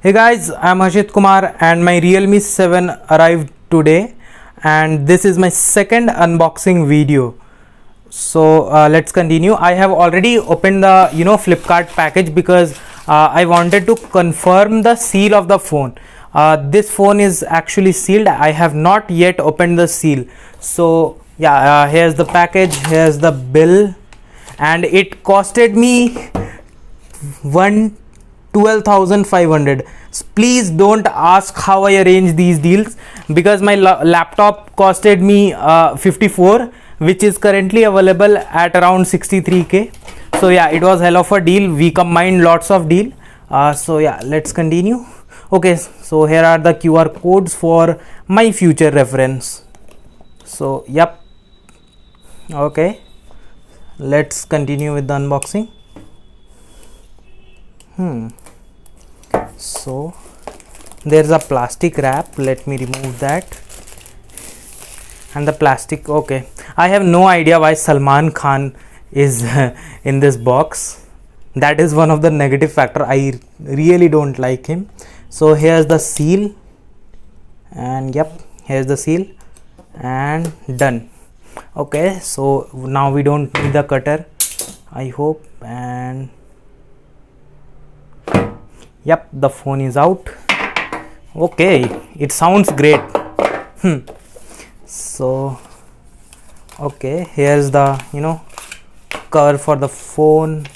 Hey guys, I'm Harshit Kumar and my Realme 7 arrived today and this is my second unboxing video. So let's continue. I have already opened the Flipkart package because I wanted to confirm the seal of the phone. This phone is actually sealed. I have not yet opened the seal. So yeah, here's the package, here's the bill, and it costed me 12,500. Please don't ask how I arrange these deals because my laptop costed me 54, which is currently available at around 63k. So yeah, it was hell of a deal. We combined lots of deal. So yeah, let's continue. Okay, so here are the QR codes for my future reference. So yep, okay, let's continue with the unboxing. So there's a plastic wrap. Let me remove that. And the plastic, okay, I have no idea why Salman Khan is in this box. That is one of the negative factor. I really don't like him. So here's the seal, and yep, here's the seal, and done. Okay, so now we don't need the cutter, I hope. And yep, the phone is out. Okay, it sounds great. So okay, here's the cover for the phone,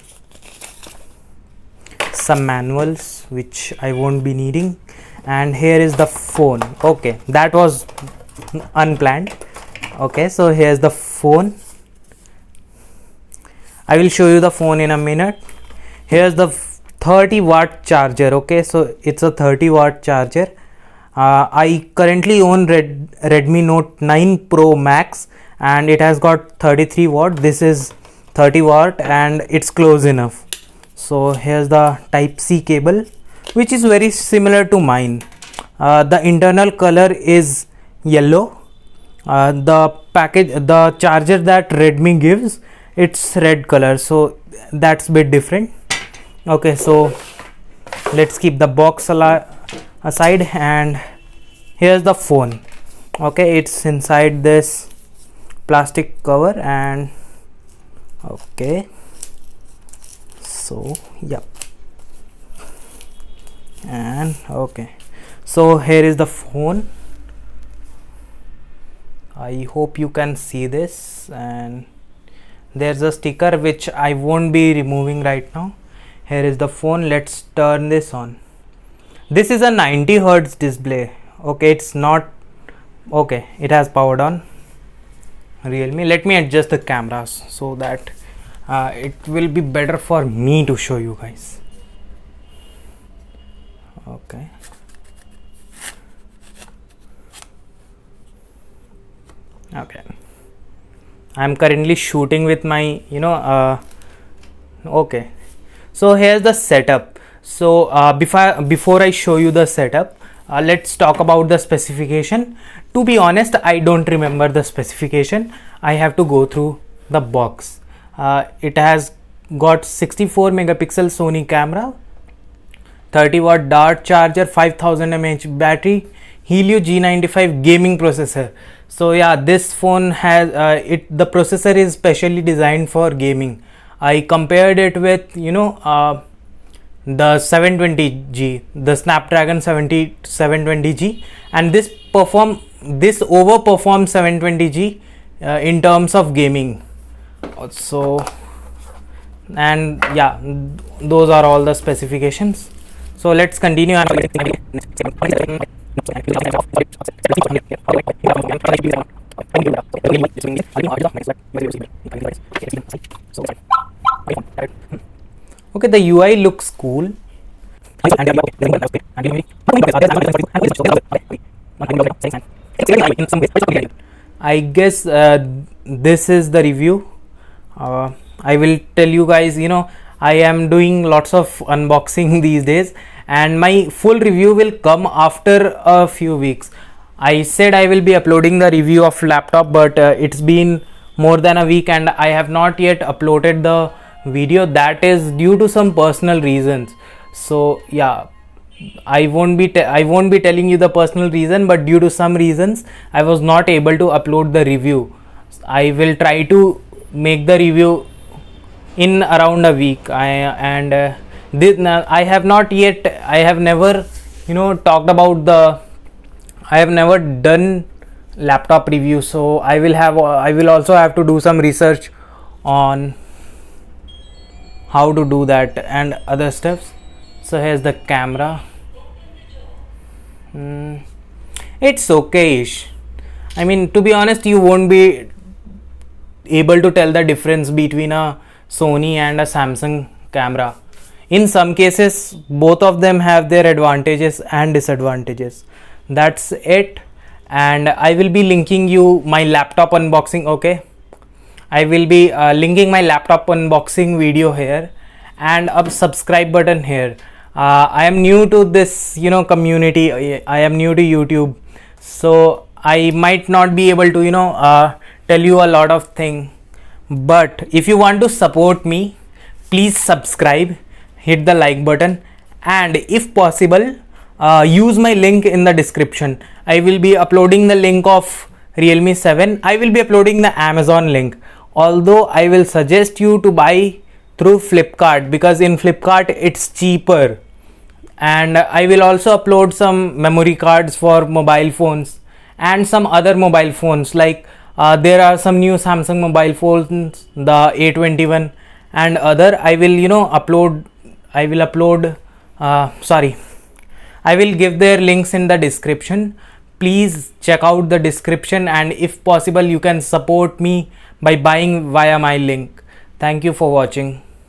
some manuals which I won't be needing, and here is the phone. Okay, that was unplanned. Okay, so here's the phone. I will show you the phone in a minute. Here's the 30-watt charger. Okay, so it's a 30-watt charger. I currently own Redmi Note 9 Pro Max and it has got 33 watt. This is 30 watt and it's close enough. So here's the type C cable, which is very similar to mine. The internal color is yellow. The charger that Redmi gives, it's red color, so that's a bit different. Okay, so let's keep the box aside, and here's the phone. Okay, it's inside this plastic cover, and okay, so yep, and okay, so here is the phone. I hope you can see this, and there's a sticker which I won't be removing right now. Here is the phone. Let's turn this on. This is a 90 Hz display. Okay, it's not okay, it has powered on. Realme, let me adjust the cameras so that it will be better for me to show you guys. Okay, okay, I'm currently shooting with my okay, so here's the setup. So before I show you the setup, let's talk about the specification. To be honest, I don't remember the specification. I have to go through the box. It has got 64 megapixel Sony camera, 30 watt Dart charger, 5000 mAh battery, Helio G95 gaming processor. So yeah, this phone has the processor is specially designed for gaming. I compared it with the 720G, the Snapdragon 720G, and this overperforms 720G in terms of gaming. So, and yeah, those are all the specifications. So let's continue. Okay, the UI looks cool. I guess this is the review. I will tell you guys, I am doing lots of unboxing these days, and my full review will come after a few weeks. I said I will be uploading the review of laptop, but it's been more than a week and I have not yet uploaded the video. That is due to some personal reasons. So yeah, I won't be telling you the personal reason, but due to some reasons I was not able to upload the review. I will try to make the review in around a week. I have not yet, I have never talked about I have never done laptop review, so I will also have to do some research on how to do that and other steps. So here's the camera. It's okay-ish. I mean, to be honest, you won't be able to tell the difference between a Sony and a Samsung camera. In some cases, both of them have their advantages and disadvantages. That's it. And I will be linking you my laptop unboxing. Okay, I will be linking my laptop unboxing video here and a subscribe button here. I am new to this community. I am new to YouTube, so I might not be able to tell you a lot of things. But if you want to support me, please subscribe, hit the like button, and if possible, use my link in the description. I will be uploading the link of Realme 7. I will be uploading the Amazon link. Although I will suggest you to buy through Flipkart, because in Flipkart it's cheaper. And I will also upload some memory cards for mobile phones and some other mobile phones, like there are some new Samsung mobile phones, the A21 and other. I will I will give their links in the description. Please check out the description, and if possible you can support me by buying via my link. Thank you for watching.